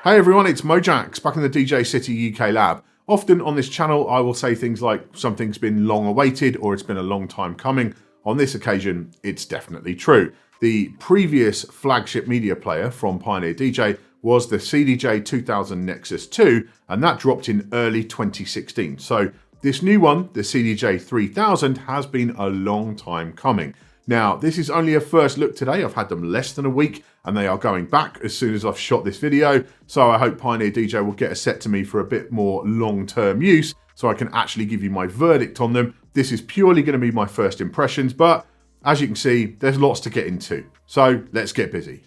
Hey everyone, it's Mojaxx back in the DJcity UK lab. Often on this channel I will say things like something's been long awaited or it's been a long time coming. On this occasion, it's definitely true. The previous flagship media player from Pioneer DJ was the CDJ-3000 Nexus 2, and that dropped in early 2016. So this new one, the CDJ-3000, has been a long time coming. Now, this is only a first look today. I've had them less than a week and they are going back as soon as I've shot this video. So I hope Pioneer DJ will get a set to me for a bit more long-term use so I can actually give you my verdict on them. This is purely going to be my first impressions, but as you can see, there's lots to get into. So let's get busy.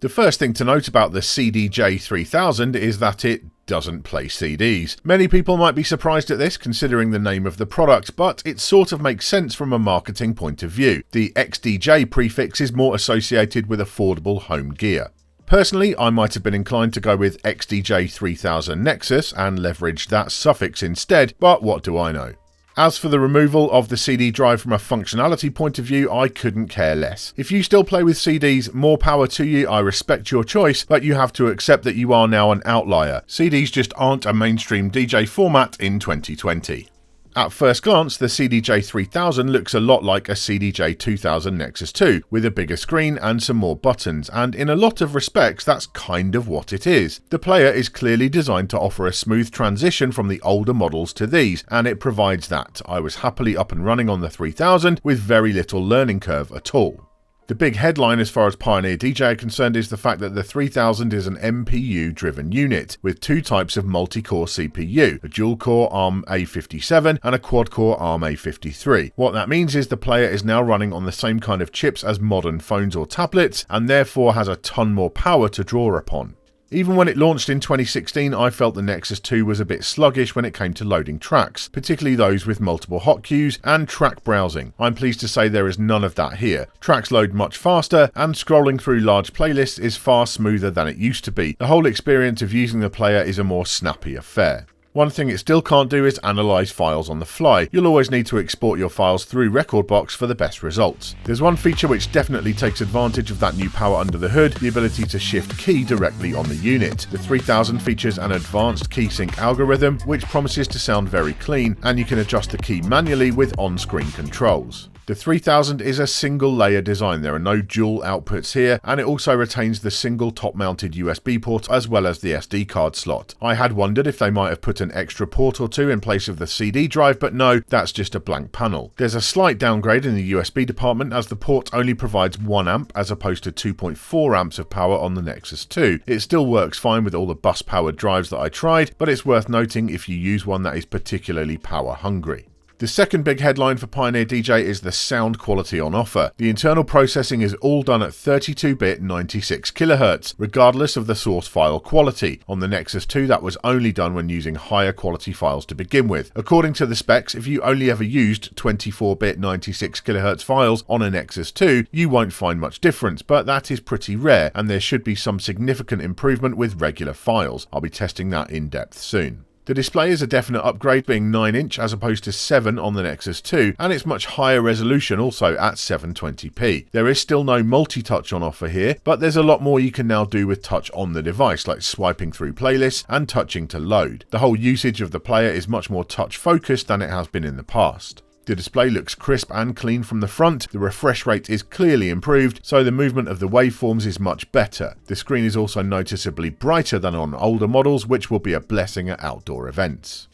The first thing to note about the CDJ-3000 is that it doesn't play CDs. Many people might be surprised at this considering the name of the product, but it sort of makes sense from a marketing point of view. The XDJ prefix is more associated with affordable home gear. Personally, I might have been inclined to go with XDJ-3000 Nexus and leverage that suffix instead, but what do I know? As for the removal of the CD drive from a functionality point of view, I couldn't care less. If you still play with CDs, more power to you, I respect your choice, but you have to accept that you are now an outlier. CDs just aren't a mainstream DJ format in 2020. At first glance, the CDJ-3000 looks a lot like a CDJ-2000 Nexus 2, with a bigger screen and some more buttons, and in a lot of respects that's kind of what it is. The player is clearly designed to offer a smooth transition from the older models to these, and it provides that. I was happily up and running on the 3000 with very little learning curve at all. The big headline as far as Pioneer DJ are concerned is the fact that the 3000 is an MPU driven unit, with two types of multi-core CPU, a dual-core ARM A57 and a quad-core ARM A53. What that means is the player is now running on the same kind of chips as modern phones or tablets, and therefore has a ton more power to draw upon. Even when it launched in 2016, I felt the Nexus 2 was a bit sluggish when it came to loading tracks, particularly those with multiple hotkeys and track browsing. I'm pleased to say there is none of that here. Tracks load much faster, and scrolling through large playlists is far smoother than it used to be. The whole experience of using the player is a more snappy affair. One thing it still can't do is analyze files on the fly. You'll always need to export your files through Rekordbox for the best results. There's one feature which definitely takes advantage of that new power under the hood, the ability to shift key directly on the unit. The 3000 features an advanced key sync algorithm which promises to sound very clean, and you can adjust the key manually with on-screen controls. The 3000 is a single layer design, there are no dual outputs here, and it also retains the single top mounted USB port as well as the SD card slot. I had wondered if they might have put an extra port or two in place of the CD drive, but no, that's just a blank panel. There's a slight downgrade in the USB department as the port only provides 1 amp as opposed to 2.4 amps of power on the Nexus 2. It still works fine with all the bus powered drives that I tried, but it's worth noting if you use one that is particularly power hungry. The second big headline for Pioneer DJ is the sound quality on offer. The internal processing is all done at 32-bit 96 kHz, regardless of the source file quality. On the Nexus 2 that was only done when using higher quality files to begin with. According to the specs, if you only ever used 24-bit 96 kHz files on a Nexus 2, you won't find much difference, but that is pretty rare and there should be some significant improvement with regular files. I'll be testing that in depth soon. The display is a definite upgrade, being 9-inch as opposed to 7 on the Nexus 2, and it's much higher resolution also at 720p. There is still no multi-touch on offer here, but there's a lot more you can now do with touch on the device, like swiping through playlists and touching to load. The whole usage of the player is much more touch focused than it has been in the past. The display looks crisp and clean from the front, the refresh rate is clearly improved, so the movement of the waveforms is much better. The screen is also noticeably brighter than on older models, which will be a blessing at outdoor events.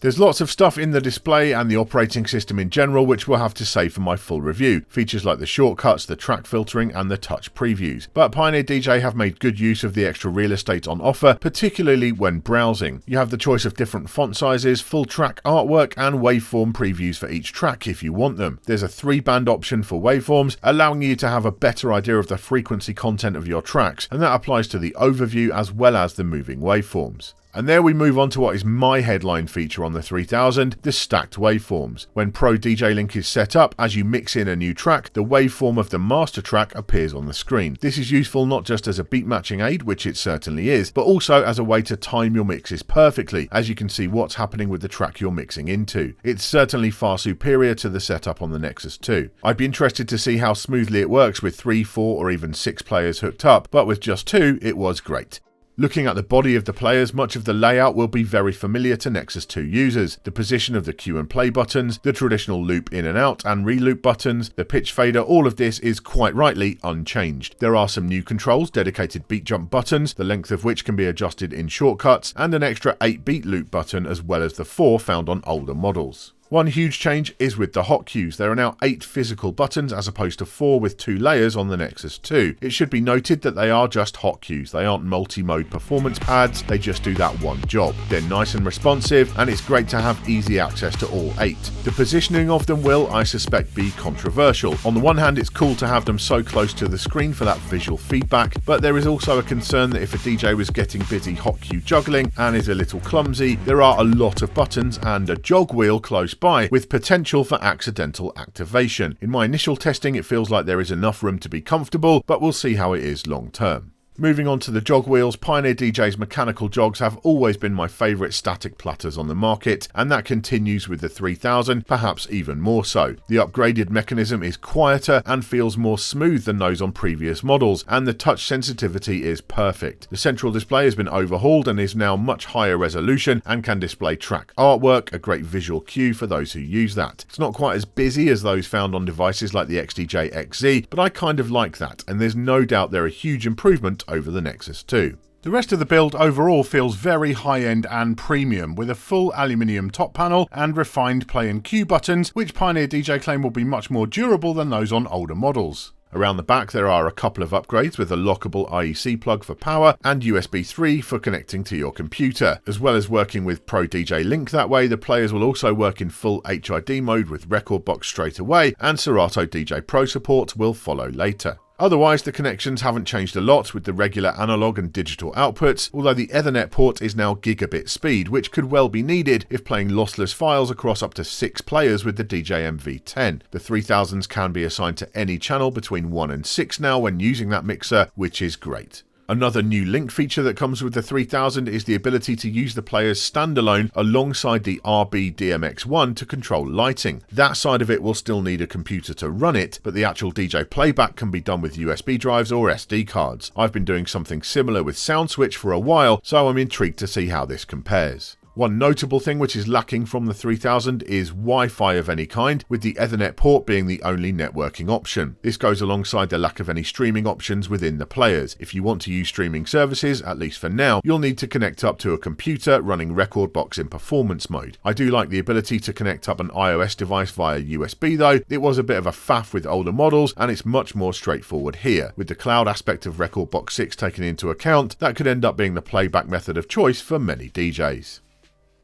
There's lots of stuff in the display and the operating system in general which we'll have to save for my full review. Features like the shortcuts, the track filtering and the touch previews. But Pioneer DJ have made good use of the extra real estate on offer, particularly when browsing. You have the choice of different font sizes, full track artwork and waveform previews for each track if you want them. There's a 3-band option for waveforms, allowing you to have a better idea of the frequency content of your tracks, and that applies to the overview as well as the moving waveforms. And there we move on to what is my headline feature on the 3000, the stacked waveforms. When Pro DJ Link is set up, as you mix in a new track, the waveform of the master track appears on the screen. This is useful not just as a beat matching aid, which it certainly is, but also as a way to time your mixes perfectly, as you can see what's happening with the track you're mixing into. It's certainly far superior to the setup on the Nexus 2. I'd be interested to see how smoothly it works with 3, 4 or even 6 players hooked up, but with just 2 it was great. Looking at the body of the players, much of the layout will be very familiar to Nexus 2 users. The position of the Q and play buttons, the traditional loop in and out and re-loop buttons, the pitch fader, all of this is quite rightly unchanged. There are some new controls, dedicated beat jump buttons, the length of which can be adjusted in shortcuts, and an extra 8-beat loop button as well as the 4 found on older models. One huge change is with the hotkeys. There are now 8 physical buttons as opposed to 4 with 2 layers on the Nexus 2. It should be noted that they are just hotkeys. They aren't multi-mode performance pads, they just do that one job. They're nice and responsive, and it's great to have easy access to all 8. The positioning of them will, I suspect, be controversial. On the one hand, it's cool to have them so close to the screen for that visual feedback, but there is also a concern that if a DJ was getting busy hotkey juggling and is a little clumsy, there are a lot of buttons and a jog wheel close by with potential for accidental activation. In my initial testing, it feels like there is enough room to be comfortable, but we'll see how it is long term. Moving on to the jog wheels, Pioneer DJ's mechanical jogs have always been my favourite static platters on the market, and that continues with the 3000, perhaps even more so. The upgraded mechanism is quieter and feels more smooth than those on previous models, and the touch sensitivity is perfect. The central display has been overhauled and is now much higher resolution and can display track artwork, a great visual cue for those who use that. It's not quite as busy as those found on devices like the XDJ-XZ, but I kind of like that, and there's no doubt they're a huge improvement over the Nexus 2. The rest of the build overall feels very high-end and premium, with a full aluminium top panel and refined play and cue buttons, which Pioneer DJ claim will be much more durable than those on older models. Around the back there are a couple of upgrades with a lockable IEC plug for power and USB 3 for connecting to your computer. As well as working with Pro DJ Link that way, the players will also work in full HID mode with Rekordbox straight away, and Serato DJ Pro support will follow later. Otherwise, the connections haven't changed a lot with the regular analog and digital outputs, although the Ethernet port is now gigabit speed, which could well be needed if playing lossless files across up to 6 players with the DJM-V10. The 3000s can be assigned to any channel between 1 and 6 now when using that mixer, which is great. Another new link feature that comes with the 3000 is the ability to use the players standalone alongside the RB-DMX1 to control lighting. That side of it will still need a computer to run it, but the actual DJ playback can be done with USB drives or SD cards. I've been doing something similar with SoundSwitch for a while, so I'm intrigued to see how this compares. One notable thing which is lacking from the 3000 is Wi-Fi of any kind, with the Ethernet port being the only networking option. This goes alongside the lack of any streaming options within the players. If you want to use streaming services, at least for now, you'll need to connect up to a computer running Rekordbox in performance mode. I do like the ability to connect up an iOS device via USB though. It was a bit of a faff with older models, and it's much more straightforward here. With the cloud aspect of Rekordbox 6 taken into account, that could end up being the playback method of choice for many DJs.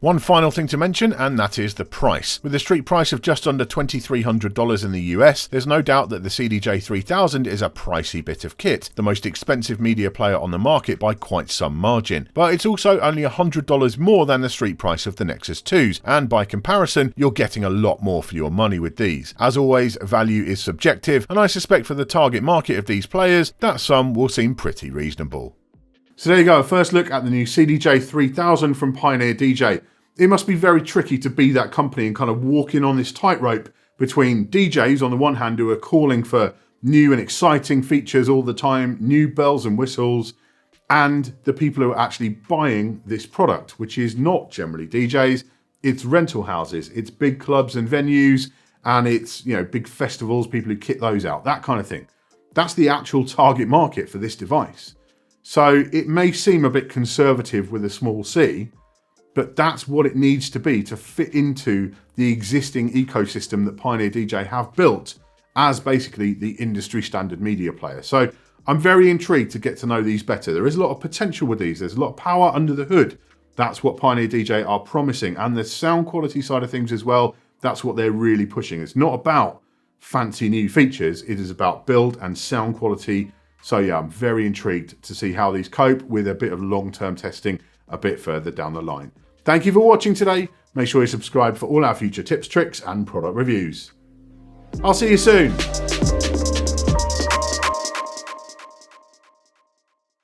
One final thing to mention, and that is the price. With a street price of just under $2,300 in the US, there's no doubt that the CDJ-3000 is a pricey bit of kit, the most expensive media player on the market by quite some margin. But it's also only $100 more than the street price of the Nexus 2s, and by comparison, you're getting a lot more for your money with these. As always, value is subjective, and I suspect for the target market of these players, that sum will seem pretty reasonable. So there you go, a first look at the new CDJ-3000 from Pioneer DJ. It must be very tricky to be that company and kind of walk in on this tightrope between DJs on the one hand who are calling for new and exciting features all the time, new bells and whistles, and the people who are actually buying this product, which is not generally DJs, it's rental houses, it's big clubs and venues, and it's, you know, big festivals, people who kit those out, that kind of thing. That's the actual target market for this device. So it may seem a bit conservative with a small c, but that's what it needs to be to fit into the existing ecosystem that Pioneer DJ have built as basically the industry standard media player. So I'm very intrigued to get to know these better. There is a lot of potential with these. There's a lot of power under the hood. That's what Pioneer DJ are promising. And the sound quality side of things as well, that's what they're really pushing. It's not about fancy new features. It is about build and sound quality. So yeah, I'm very intrigued to see how these cope with a bit of long-term testing a bit further down the line. Thank you for watching today. Make sure you subscribe for all our future tips, tricks, and product reviews. I'll see you soon.